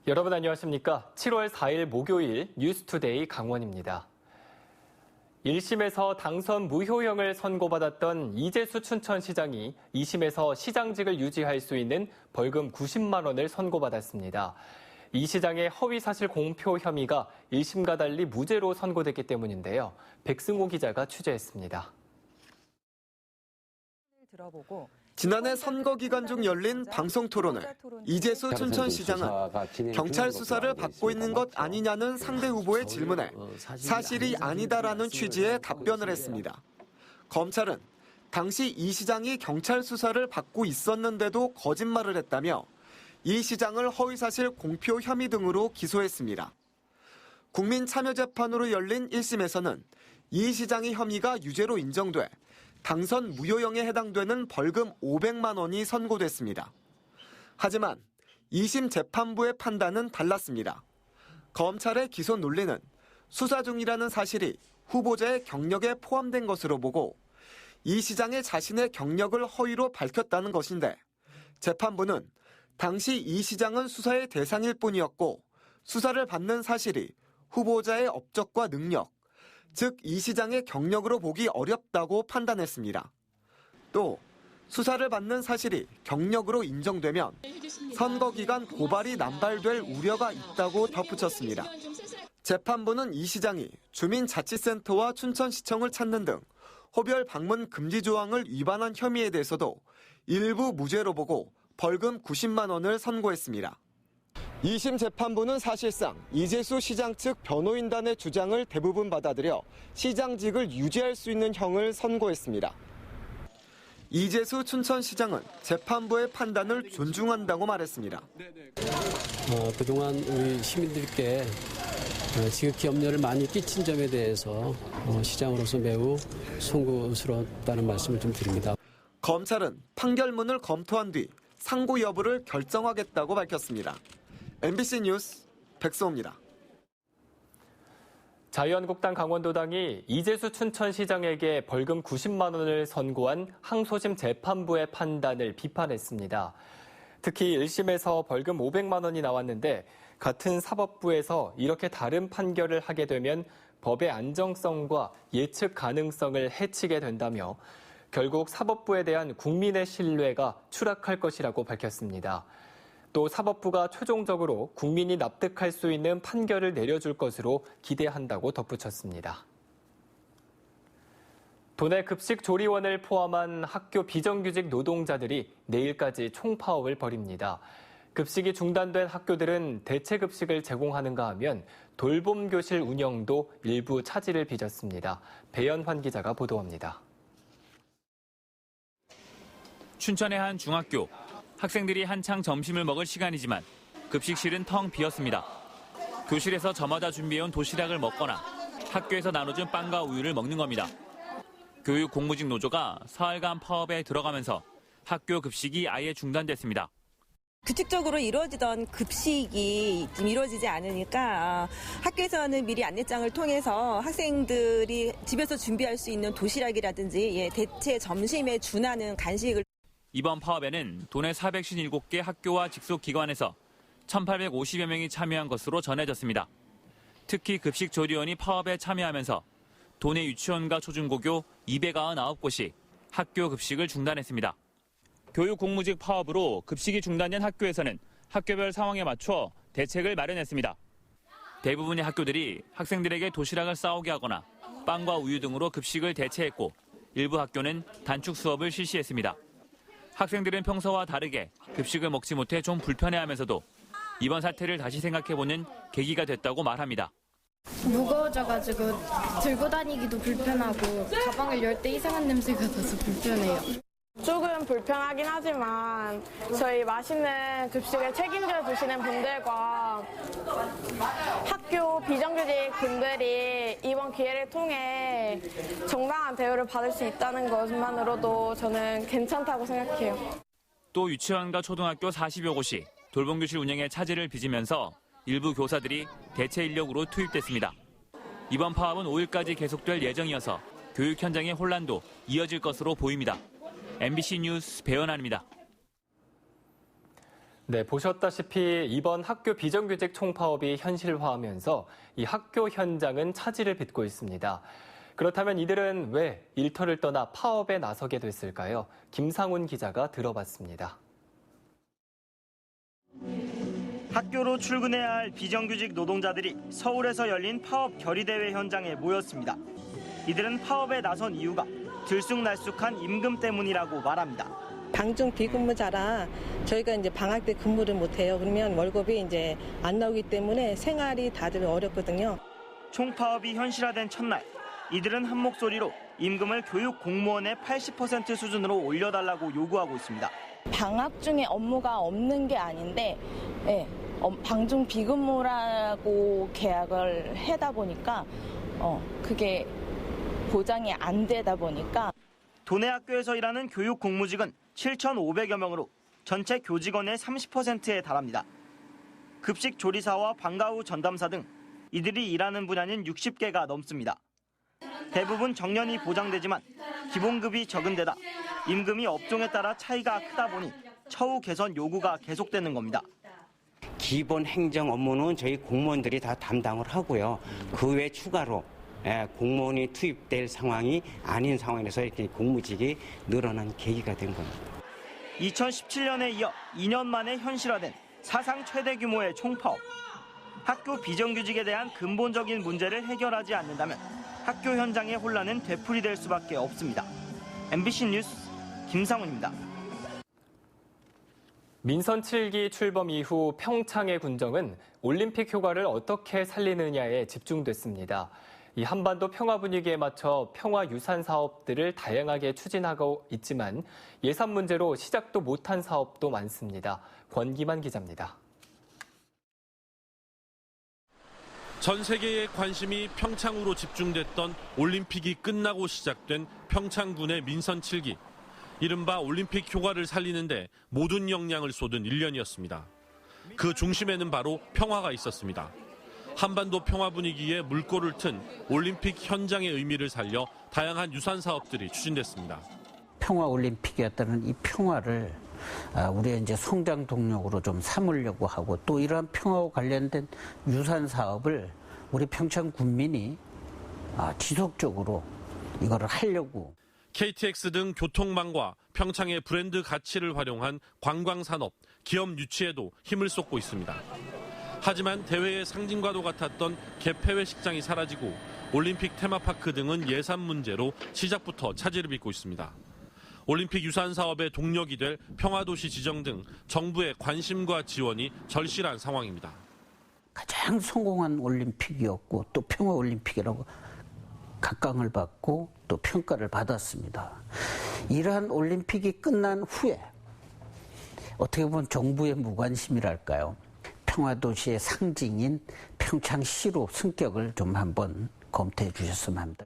여러분 안녕하십니까? 7월 4일 목요일 뉴스투데이 강원입니다. 1심에서 당선 무효형을 선고받았던 이재수 춘천시장이 2심에서 시장직을 유지할 수 있는 벌금 90만 원을 선고받았습니다. 이 시장의 허위사실 공표 혐의가 1심과 달리 무죄로 선고됐기 때문인데요. 백승호 기자가 취재했습니다. 지난해 선거 기간 중 열린 방송 토론회, 이재수 춘천시장은 경찰 수사를 받고 있는 것 아니냐는 상대 후보의 질문에 사실이 아니다라는 취지의 답변을 했습니다. 검찰은 당시 이 시장이 경찰 수사를 받고 있었는데도 거짓말을 했다며 이 시장을 허위사실 공표 혐의 등으로 기소했습니다. 국민참여재판으로 열린 1심에서는 이 시장의 혐의가 유죄로 인정돼 당선 무효형에 해당되는 벌금 500만 원이 선고됐습니다. 하지만 2심 재판부의 판단은 달랐습니다. 검찰의 기소 논리는 수사 중이라는 사실이 후보자의 경력에 포함된 것으로 보고 이 시장이 자신의 경력을 허위로 밝혔다는 것인데 재판부는 당시 이 시장은 수사의 대상일 뿐이었고 수사를 받는 사실이 후보자의 업적과 능력, 즉 이 시장의 경력으로 보기 어렵다고 판단했습니다. 또 수사를 받는 사실이 경력으로 인정되면 선거 기간 고발이 남발될 우려가 있다고 덧붙였습니다. 재판부는 이 시장이 주민자치센터와 춘천시청을 찾는 등 호별 방문 금지 조항을 위반한 혐의에 대해서도 일부 무죄로 보고 벌금 90만 원을 선고했습니다. 2심 재판부는 사실상 이재수 시장 측 변호인단의 주장을 대부분 받아들여 시장직을 유지할 수 있는 형을 선고했습니다. 이재수 춘천시장은 재판부의 판단을 존중한다고 말했습니다. 그동안 우리 시민들께 지극히 염려를 많이 끼친 점에 대해서 시장으로서 매우 송구스러웠다는 말씀을 좀 드립니다. 검찰은 판결문을 검토한 뒤 상고 여부를 결정하겠다고 밝혔습니다. MBC 뉴스 백승호입니다. 자유한국당 강원도당이 이재수 춘천시장에게 벌금 90만 원을 선고한 항소심 재판부의 판단을 비판했습니다. 특히 1심에서 벌금 500만 원이 나왔는데 같은 사법부에서 이렇게 다른 판결을 하게 되면 법의 안정성과 예측 가능성을 해치게 된다며 결국 사법부에 대한 국민의 신뢰가 추락할 것이라고 밝혔습니다. 또 사법부가 최종적으로 국민이 납득할 수 있는 판결을 내려줄 것으로 기대한다고 덧붙였습니다. 도내 급식 조리원을 포함한 학교 비정규직 노동자들이 내일까지 총파업을 벌입니다. 급식이 중단된 학교들은 대체 급식을 제공하는가 하면 돌봄 교실 운영도 일부 차질을 빚었습니다. 배연환 기자가 보도합니다. 춘천의 한 중학교. 학생들이 한창 점심을 먹을 시간이지만 급식실은 텅 비었습니다. 교실에서 저마다 준비해온 도시락을 먹거나 학교에서 나눠준 빵과 우유를 먹는 겁니다. 교육 공무직 노조가 사흘간 파업에 들어가면서 학교 급식이 아예 중단됐습니다. 규칙적으로 이루어지던 급식이 좀 이루어지지 않으니까 학교에서는 미리 안내장을 통해서 학생들이 집에서 준비할 수 있는 도시락이라든지 대체 점심에 준하는 간식을 이번 파업에는 도내 457개 학교와 직속기관에서 1,850여 명이 참여한 것으로 전해졌습니다. 특히 급식조리원이 파업에 참여하면서 도내 유치원과 초중고교 299곳이 학교 급식을 중단했습니다. 교육 공무직 파업으로 급식이 중단된 학교에서는 학교별 상황에 맞춰 대책을 마련했습니다. 대부분의 학교들이 학생들에게 도시락을 싸오게 하거나 빵과 우유 등으로 급식을 대체했고 일부 학교는 단축 수업을 실시했습니다. 학생들은 평소와 다르게 급식을 먹지 못해 좀 불편해하면서도 이번 사태를 다시 생각해보는 계기가 됐다고 말합니다. 무거워져가지고 들고 다니기도 불편하고 가방을 열 때 이상한 냄새가 나서 불편해요. 조금 불편하긴 하지만 저희 맛있는 급식을 책임져 주시는 분들과 학교 비정규직 분들이 이번 기회를 통해 정당한 대우를 받을 수 있다는 것만으로도 저는 괜찮다고 생각해요. 또 유치원과 초등학교 40여 곳이 돌봄교실 운영에 차질을 빚으면서 일부 교사들이 대체 인력으로 투입됐습니다. 이번 파업은 5일까지 계속될 예정이어서 교육 현장의 혼란도 이어질 것으로 보입니다. MBC 뉴스 배연환입니다. 네, 보셨다시피 이번 학교 비정규직 총파업이 현실화하면서 이 학교 현장은 차질을 빚고 있습니다. 그렇다면 이들은 왜 일터를 떠나 파업에 나서게 됐을까요? 김상훈 기자가 들어봤습니다. 학교로 출근해야 할 비정규직 노동자들이 서울에서 열린 파업 결의대회 현장에 모였습니다. 이들은 파업에 나선 이유가 들쑥날쑥한 임금 때문이라고 말합니다. 방중 비근무자라 저희가 이제 방학 때 근무를 못 해요. 그러면 월급이 이제 안 나오기 때문에 생활이 다들 어렵거든요. 총파업이 현실화된 첫날, 이들은 한 목소리로 임금을 교육 공무원의 80% 수준으로 올려달라고 요구하고 있습니다. 방학 중에 업무가 없는 게 아닌데 방중 비근무라고 계약을 하다 보니까 그게 보장이 안 되다 보니까 도내 학교에서 일하는 교육 공무직은 7,500여 명으로 전체 교직원의 30%에 달합니다. 급식 조리사와 방과 후 전담사 등 이들이 일하는 분야는 60개가 넘습니다. 대부분 정년이 보장되지만 기본급이 적은 데다 임금이 업종에 따라 차이가 크다 보니 처우 개선 요구가 계속되는 겁니다. 기본 행정 업무는 저희 공무원들이 다 담당을 하고요. 그 외 추가로 공무원이 투입될 상황이 아닌 상황에서 이렇게 공무직이 늘어난 계기가 된 겁니다. 2017년에 이어 2년 만에 현실화된 사상 최대 규모의 총파업. 학교 비정규직에 대한 근본적인 문제를 해결하지 않는다면 학교 현장의 혼란은 되풀이될 수밖에 없습니다. MBC 뉴스 김상훈입니다. 민선 7기 출범 이후 평창의 군정은 올림픽 효과를 어떻게 살리느냐에 집중됐습니다. 이 한반도 평화 분위기에 맞춰 평화 유산 사업들을 다양하게 추진하고 있지만 예산 문제로 시작도 못한 사업도 많습니다. 권기만 기자입니다. 전 세계의 관심이 평창으로 집중됐던 올림픽이 끝나고 시작된 평창군의 민선 7기. 이른바 올림픽 효과를 살리는데 모든 역량을 쏟은 1년이었습니다. 그 중심에는 바로 평화가 있었습니다. 한반도 평화 분위기에 물꼬를 튼 올림픽 현장의 의미를 살려 다양한 유산 사업들이 추진됐습니다. 평화 올림픽이었다는 이 평화를 우리가 이제 성장 동력으로 좀 삼으려고 하고 또 이러한 평화와 관련된 유산 사업을 우리 평창 군민이 지속적으로 이거를 하려고. KTX 등 교통망과 평창의 브랜드 가치를 활용한 관광산업, 기업 유치에도 힘을 쏟고 있습니다. 하지만 대회의 상징과도 같았던 개폐회 식장이 사라지고 올림픽 테마파크 등은 예산 문제로 시작부터 차질을 빚고 있습니다. 올림픽 유산 사업의 동력이 될 평화도시 지정 등 정부의 관심과 지원이 절실한 상황입니다. 가장 성공한 올림픽이었고 또 평화올림픽이라고 각광을 받고 또 평가를 받았습니다. 이러한 올림픽이 끝난 후에 어떻게 보면 정부의 무관심이랄까요? 평화도시의 상징인 평창시로 승격을 좀 한번 검토해 주셨으면 합니다.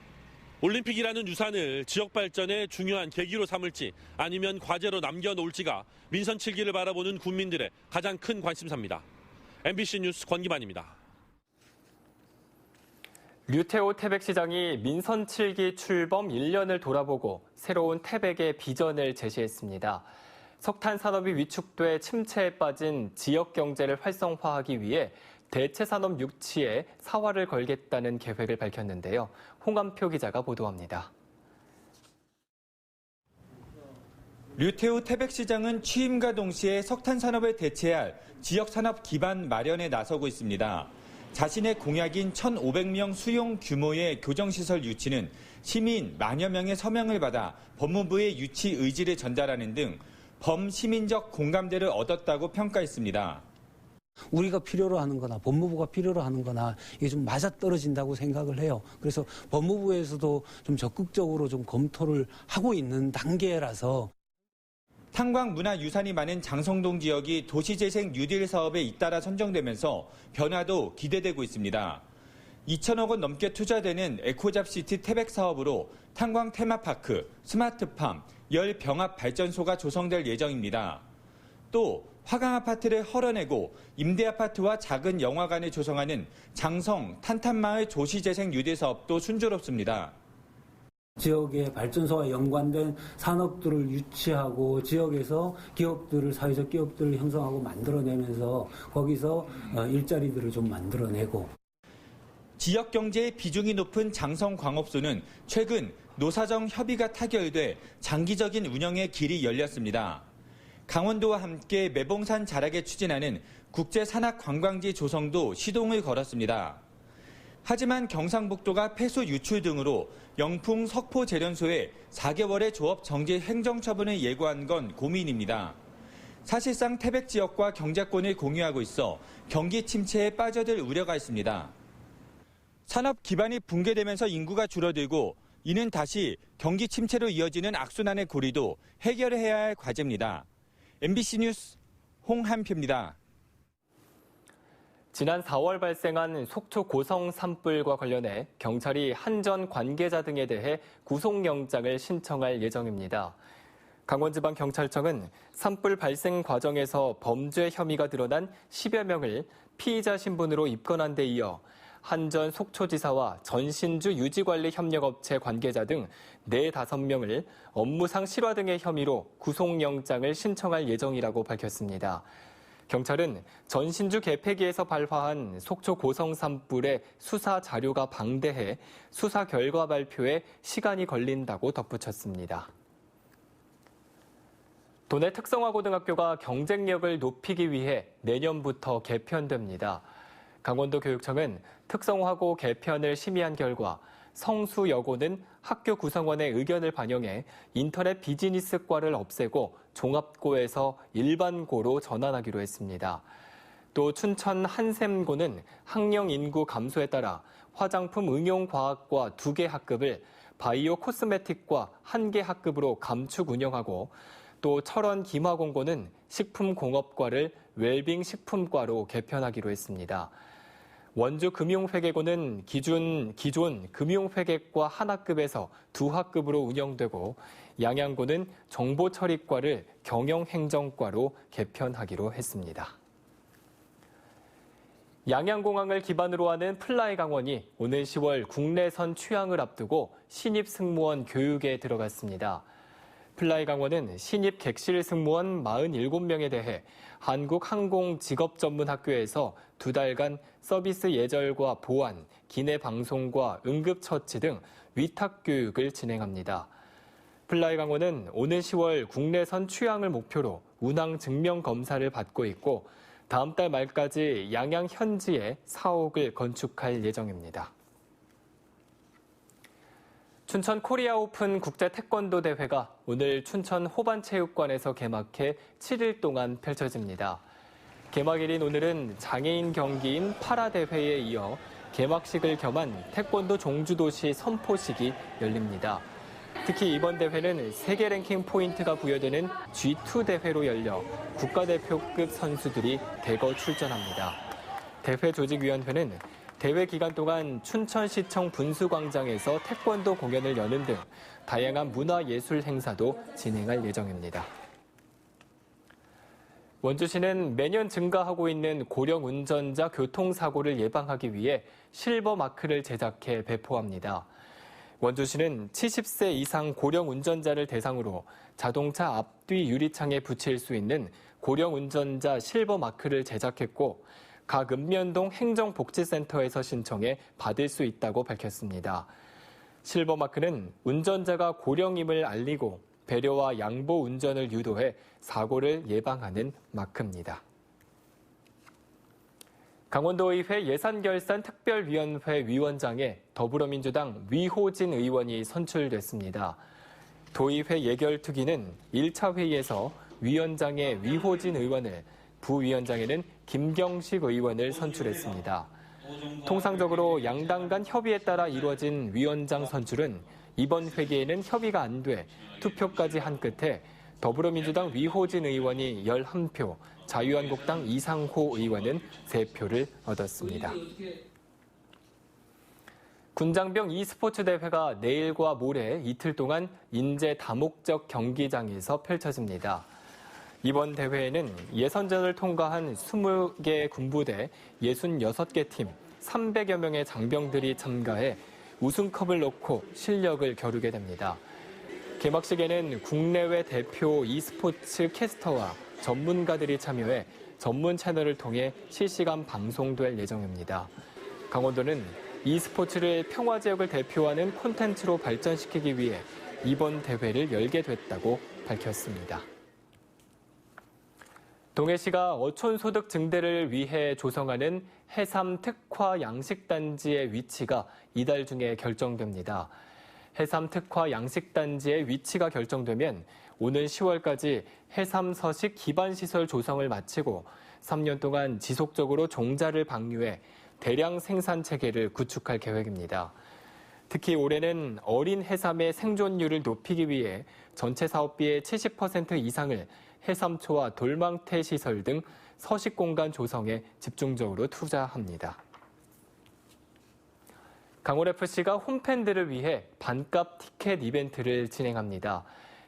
올림픽이라는 유산을 지역 발전의 중요한 계기로 삼을지 아니면 과제로 남겨놓을지가 민선 7기를 바라보는 국민들의 가장 큰 관심사입니다. MBC 뉴스 권기만입니다. 류태호 태백시장이 민선 7기 출범 1년을 돌아보고 새로운 태백의 비전을 제시했습니다. 석탄 산업이 위축돼 침체에 빠진 지역 경제를 활성화하기 위해 대체 산업 유치에 사활을 걸겠다는 계획을 밝혔는데요. 홍한표 기자가 보도합니다. 류태우 태백시장은 취임과 동시에 석탄 산업을 대체할 지역 산업 기반 마련에 나서고 있습니다. 자신의 공약인 1,500명 수용 규모의 교정시설 유치는 시민 만여 명의 서명을 받아 법무부의 유치 의지를 전달하는 등 범시민적 공감대를 얻었다고 평가했습니다. 우리가 필요로 하는 거나 법무부가 필요로 하는 거나 이게 좀 맞아떨어진다고 생각을 해요. 그래서 법무부에서도 좀 적극적으로 좀 검토를 하고 있는 단계라서. 탄광문화유산이 많은 장성동 지역이 도시재생 뉴딜 사업에 잇따라 선정되면서 변화도 기대되고 있습니다. 2천억 원 넘게 투자되는 에코잡시티 태백 사업으로 탄광 테마파크, 스마트팜, 열 병합 발전소가 조성될 예정입니다. 또 화강 아파트를 헐어내고 임대 아파트와 작은 영화관을 조성하는 장성 탄탄마을 조시재생 뉴딜 사업도 순조롭습니다. 지역의 발전소와 연관된 산업들을 유치하고 지역에서 기업들을 사회적 기업들을 형성하고 만들어내면서 거기서 일자리들을 좀 만들어내고 지역 경제의 비중이 높은 장성광업소는 최근 노사정 협의가 타결돼 장기적인 운영의 길이 열렸습니다. 강원도와 함께 매봉산 자락에 추진하는 국제산악관광지 조성도 시동을 걸었습니다. 하지만 경상북도가 폐수 유출 등으로 영풍 석포제련소에 4개월의 조업 정지 행정처분을 예고한 건 고민입니다. 사실상 태백 지역과 경제권을 공유하고 있어 경기 침체에 빠져들 우려가 있습니다. 산업 기반이 붕괴되면서 인구가 줄어들고 이는 다시 경기 침체로 이어지는 악순환의 고리도 해결해야 할 과제입니다. MBC 뉴스 홍한표입니다. 지난 4월 발생한 속초 고성 산불과 관련해 경찰이 한전 관계자 등에 대해 구속영장을 신청할 예정입니다. 강원지방경찰청은 산불 발생 과정에서 범죄 혐의가 드러난 10여 명을 피의자 신분으로 입건한 데 이어 한전 속초지사와 전신주 유지관리협력업체 관계자 등 4-5명을 업무상 실화 등의 혐의로 구속영장을 신청할 예정이라고 밝혔습니다. 경찰은 전신주 개폐기에서 발화한 속초 고성 산불의 수사 자료가 방대해 수사 결과 발표에 시간이 걸린다고 덧붙였습니다. 도내 특성화고등학교가 경쟁력을 높이기 위해 내년부터 개편됩니다. 강원도교육청은 특성화고 개편을 심의한 결과 성수여고는 학교 구성원의 의견을 반영해 인터넷 비즈니스과를 없애고 종합고에서 일반고로 전환하기로 했습니다. 또 춘천 한샘고는 학령 인구 감소에 따라 화장품 응용과학과 2개 학급을 바이오 코스메틱과 1개 학급으로 감축 운영하고 또 철원 김화공고는 식품공업과를 웰빙 식품과로 개편하기로 했습니다. 원주 금융회계고는 기존 금융회계과 1학급에서 2학급으로 운영되고 양양고는 정보처리과를 경영행정과로 개편하기로 했습니다. 양양공항을 기반으로 하는 플라이강원이 오는 10월 국내선 취항을 앞두고 신입 승무원 교육에 들어갔습니다. 플라이강원은 신입 객실 승무원 47명에 대해 한국항공직업전문학교에서 2달간 서비스 예절과 보안, 기내 방송과 응급처치 등 위탁 교육을 진행합니다. 플라이강원은 오는 10월 국내선 취항을 목표로 운항 증명 검사를 받고 있고 다음 달 말까지 양양 현지에 사옥을 건축할 예정입니다. 춘천 코리아 오픈 국제 태권도 대회가 오늘 춘천 호반체육관에서 개막해 7일 동안 펼쳐집니다. 개막일인 오늘은 장애인 경기인 파라대회에 이어 개막식을 겸한 태권도 종주도시 선포식이 열립니다. 특히 이번 대회는 세계 랭킹 포인트가 부여되는 G2 대회로 열려 국가대표급 선수들이 대거 출전합니다. 대회 조직위원회는 대회 기간 동안 춘천시청 분수광장에서 태권도 공연을 여는 등 다양한 문화예술 행사도 진행할 예정입니다. 원주시는 매년 증가하고 있는 고령 운전자 교통사고를 예방하기 위해 실버 마크를 제작해 배포합니다. 원주시는 70세 이상 고령 운전자를 대상으로 자동차 앞뒤 유리창에 붙일 수 있는 고령 운전자 실버 마크를 제작했고 각 읍면동 행정복지센터에서 신청해 받을 수 있다고 밝혔습니다. 실버 마크는 운전자가 고령임을 알리고 배려와 양보 운전을 유도해 사고를 예방하는 마크입니다. 강원도의회 예산결산특별위원회 위원장에 더불어민주당 위호진 의원이 선출됐습니다. 도의회 예결특위는 1차 회의에서 위원장에 위호진 의원을, 부위원장에는 김경식 의원을 선출했습니다. 통상적으로 양당 간 협의에 따라 이루어진 위원장 선출은 이번 회기에는 협의가 안 돼 투표까지 한 끝에 더불어민주당 위호진 의원이 11표, 자유한국당 이상호 의원은 3표를 얻었습니다. 군장병 e스포츠 대회가 내일과 모레 이틀 동안 인제 다목적 경기장에서 펼쳐집니다. 이번 대회에는 예선전을 통과한 20개 군부대 66개 팀 300여 명의 장병들이 참가해 우승컵을 놓고 실력을 겨루게 됩니다. 개막식에는 국내외 대표 e스포츠 캐스터와 전문가들이 참여해 전문 채널을 통해 실시간 방송될 예정입니다. 강원도는 e스포츠를 평화지역을 대표하는 콘텐츠로 발전시키기 위해 이번 대회를 열게 됐다고 밝혔습니다. 동해시가 어촌 소득 증대를 위해 조성하는 해삼 특화 양식단지의 위치가 이달 중에 결정됩니다. 해삼 특화 양식단지의 위치가 결정되면 오는 10월까지 해삼 서식 기반시설 조성을 마치고 3년 동안 지속적으로 종자를 방류해 대량 생산 체계를 구축할 계획입니다. 특히 올해는 어린 해삼의 생존율을 높이기 위해 전체 사업비의 70% 이상을 해삼초와 돌망태 시설 등 서식 공간 조성에 집중적으로 투자합니다. 강원FC가 홈팬들을 위해 반값 티켓 이벤트를 진행합니다.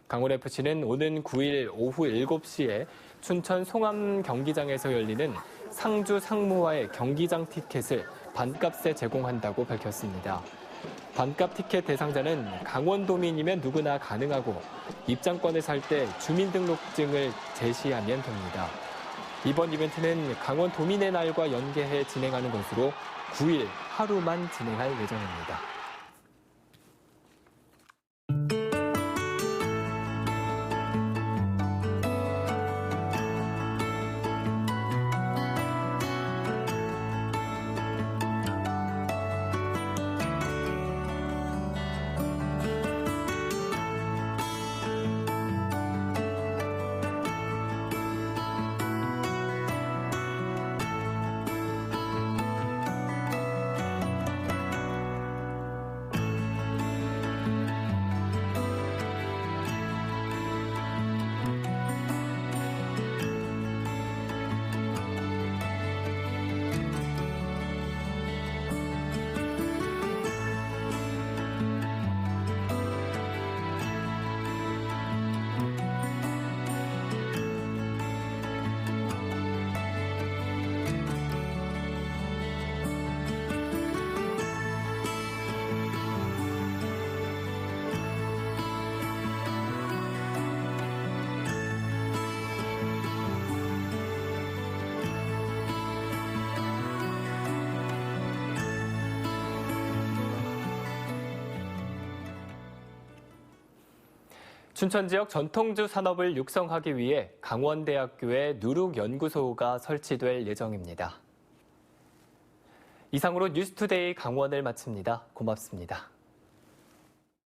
강원FC는 오는 9일 오후 7시에 춘천 송암 경기장에서 열리는 상주 상무와의 경기장 티켓을 반값에 제공한다고 밝혔습니다. 반값 티켓 대상자는 강원도민이면 누구나 가능하고 입장권을 살 때 주민등록증을 제시하면 됩니다. 이번 이벤트는 강원도민의 날과 연계해 진행하는 것으로 9일 하루만 진행할 예정입니다. 춘천 지역 전통주 산업을 육성하기 위해 강원대학교에 누룩연구소가 설치될 예정입니다. 이상으로 뉴스투데이 강원을 마칩니다. 고맙습니다.